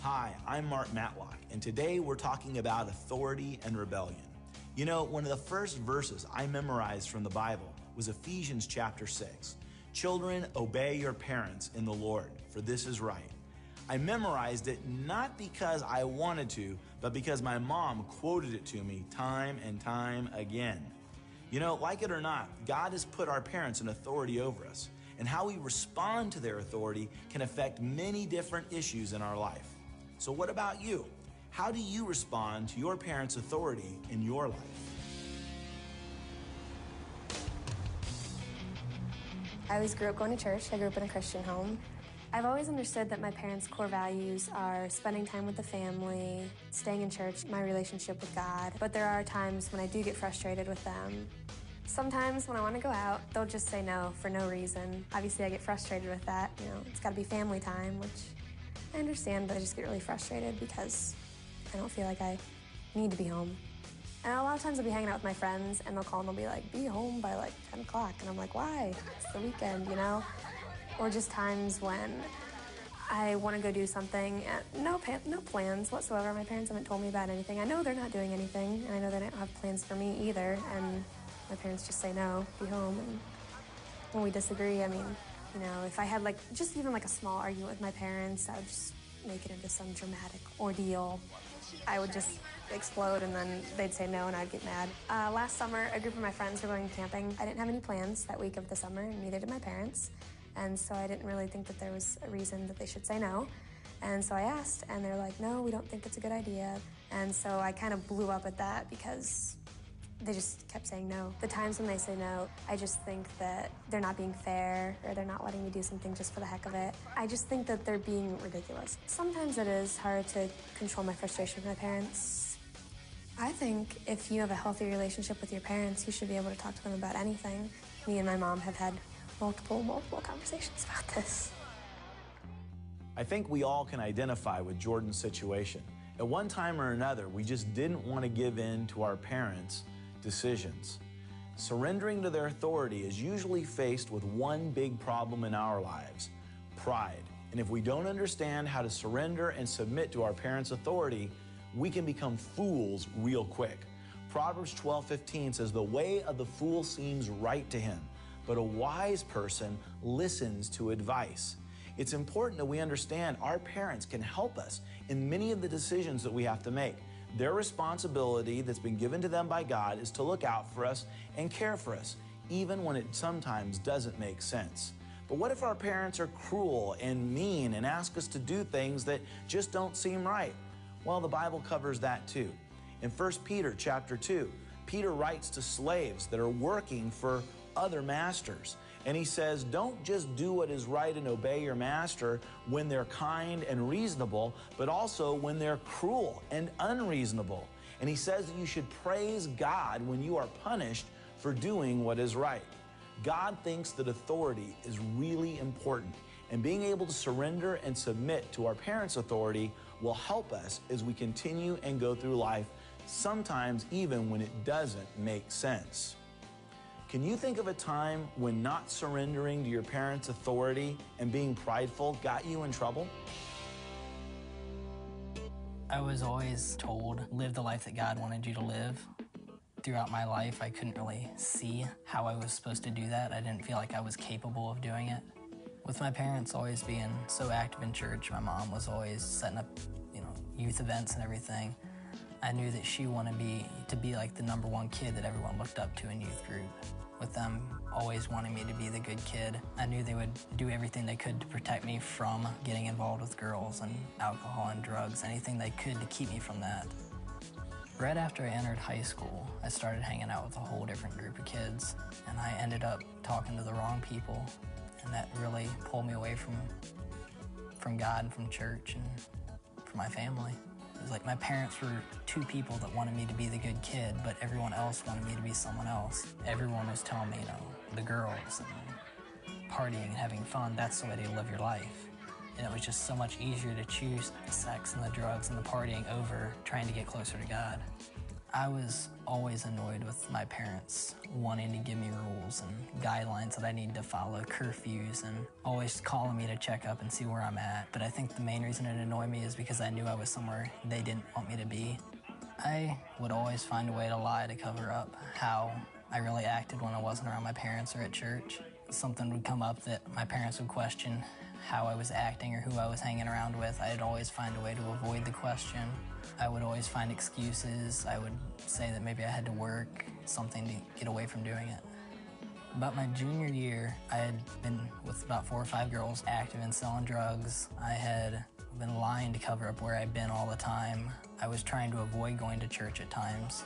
Hi, I'm Mark Matlock, and today we're talking about authority and rebellion. You know, one of the first verses I memorized from the Bible was Ephesians chapter 6. Children, obey your parents in the Lord, for this is right. I memorized it not because I wanted to, but because my mom quoted it to me time and time again. You know, like it or not, God has put our parents in authority over us, and how we respond to their authority can affect many different issues in our life. So what about you? How do you respond to your parents' authority in your life? I always grew up going to church. I grew up in a Christian home. I've always understood that my parents' core values are spending time with the family, staying in church, my relationship with God. But there are times when I do get frustrated with them. Sometimes when I want to go out, they'll just say no for no reason. Obviously, I get frustrated with that. You know, it's got to be family time, which I understand, but I just get really frustrated because I don't feel like I need to be home. And a lot of times I'll be hanging out with my friends and they'll call and they'll be like, be home by like 10 o'clock. And I'm like, why? It's the weekend, you know? Or just times when I want to go do something and no plans whatsoever. My parents haven't told me about anything. I know they're not doing anything, and I know they don't have plans for me either. And my parents just say no, be home. And when we disagree, I mean, you know, if I had like just even like a small argument with my parents, I would just make it into some dramatic ordeal. I would just explode and then they'd say no and I'd get mad. Last summer, a group of my friends were going camping. I didn't have any plans that week of the summer, and neither did my parents. And so I didn't really think that there was a reason that they should say no. And so I asked, and they're like, no, we don't think it's a good idea. And so I kind of blew up at that because they just kept saying no. The times when they say no, I just think that they're not being fair, or they're not letting me do something just for the heck of it. I just think that they're being ridiculous. Sometimes it is hard to control my frustration with my parents. I think if you have a healthy relationship with your parents, you should be able to talk to them about anything. Me and my mom have had multiple conversations about this. I think we all can identify with Jordan's situation. At one time or another, we just didn't want to give in to our parents' decisions. Surrendering to their authority is usually faced with one big problem in our lives: pride. And if we don't understand how to surrender and submit to our parents' authority, we can become fools real quick. Proverbs 12:15 says, the way of the fool seems right to him, but a wise person listens to advice. It's important that we understand our parents can help us in many of the decisions that we have to make. Their responsibility that's been given to them by God is to look out for us and care for us, even when it sometimes doesn't make sense. But what if our parents are cruel and mean and ask us to do things that just don't seem right? Well, the Bible covers that too. In 1 Peter chapter 2, Peter writes to slaves that are working for other masters. And he says, don't just do what is right and obey your master when they're kind and reasonable, but also when they're cruel and unreasonable. And he says that you should praise God when you are punished for doing what is right. God thinks that authority is really important, and being able to surrender and submit to our parents' authority will help us as we continue and go through life, sometimes even when it doesn't make sense. Can you think of a time when not surrendering to your parents' authority and being prideful got you in trouble? I was always told, live the life that God wanted you to live. Throughout my life, I couldn't really see how I was supposed to do that. I didn't feel like I was capable of doing it. With my parents always being so active in church, my mom was always setting up, youth events and everything. I knew that she wanted me to be like the number one kid that everyone looked up to in youth group. With them always wanting me to be the good kid, I knew they would do everything they could to protect me from getting involved with girls and alcohol and drugs, anything they could to keep me from that. Right after I entered high school, I started hanging out with a whole different group of kids, and I ended up talking to the wrong people, and that really pulled me away from God and from church and from my family. It was like my parents were two people that wanted me to be the good kid, but everyone else wanted me to be someone else. Everyone was telling me, the girls and partying and having fun, that's the way to live your life. And it was just so much easier to choose the sex and the drugs and the partying over trying to get closer to God. I was always annoyed with my parents wanting to give me rules and guidelines that I needed to follow, curfews, and always calling me to check up and see where I'm at. But I think the main reason it annoyed me is because I knew I was somewhere they didn't want me to be. I would always find a way to lie to cover up how I really acted when I wasn't around my parents or at church. Something would come up that my parents would question how I was acting or who I was hanging around with. I'd always find a way to avoid the question. I would always find excuses. I would say that maybe I had to work, something to get away from doing it. About my junior year, I had been with about 4 or 5 girls active in selling drugs. I had been lying to cover up where I'd been all the time. I was trying to avoid going to church at times.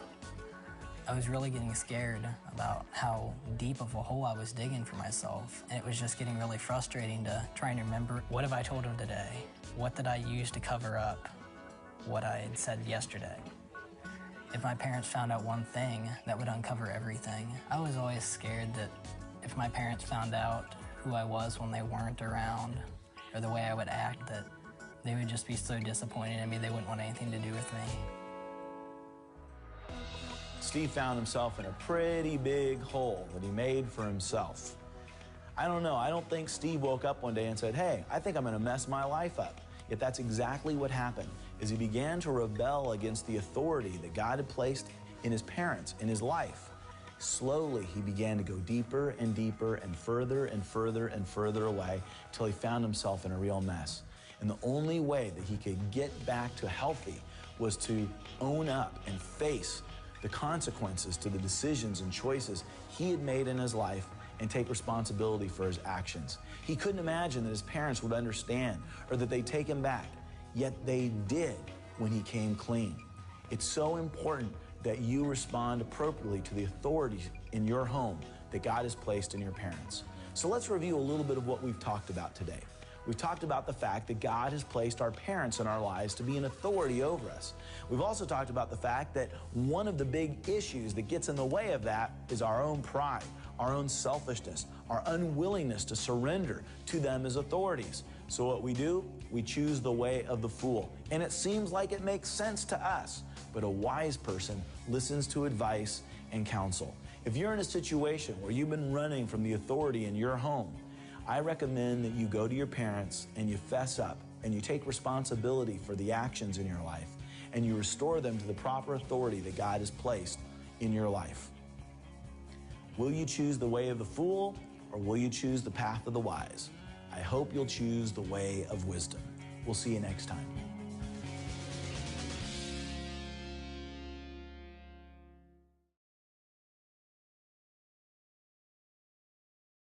I was really getting scared about how deep of a hole I was digging for myself. And it was just getting really frustrating to try and remember, what have I told them today? What did I use to cover up what I had said yesterday? If my parents found out one thing, that would uncover everything. I was always scared that if my parents found out who I was when they weren't around, or the way I would act, that they would just be so disappointed in me, they wouldn't want anything to do with me. Steve found himself in a pretty big hole that he made for himself. I don't know, I don't think Steve woke up one day and said, hey, I think I'm gonna mess my life up. Yet that's exactly what happened, is he began to rebel against the authority that God had placed in his parents, in his life. Slowly, he began to go deeper and deeper and further and further and further away until he found himself in a real mess. And the only way that he could get back to healthy was to own up and face the consequences to the decisions and choices he had made in his life and take responsibility for his actions. He couldn't imagine that his parents would understand or that they'd take him back, yet they did when he came clean. It's so important that you respond appropriately to the authorities in your home that God has placed in your parents. So let's review a little bit of what we've talked about today. We've talked about the fact that God has placed our parents in our lives to be an authority over us. We've also talked about the fact that one of the big issues that gets in the way of that is our own pride, our own selfishness, our unwillingness to surrender to them as authorities. So what we do, we choose the way of the fool. And it seems like it makes sense to us, but a wise person listens to advice and counsel. If you're in a situation where you've been running from the authority in your home, I recommend that you go to your parents and you fess up and you take responsibility for the actions in your life and you restore them to the proper authority that God has placed in your life. Will you choose the way of the fool or will you choose the path of the wise? I hope you'll choose the way of wisdom. We'll see you next time.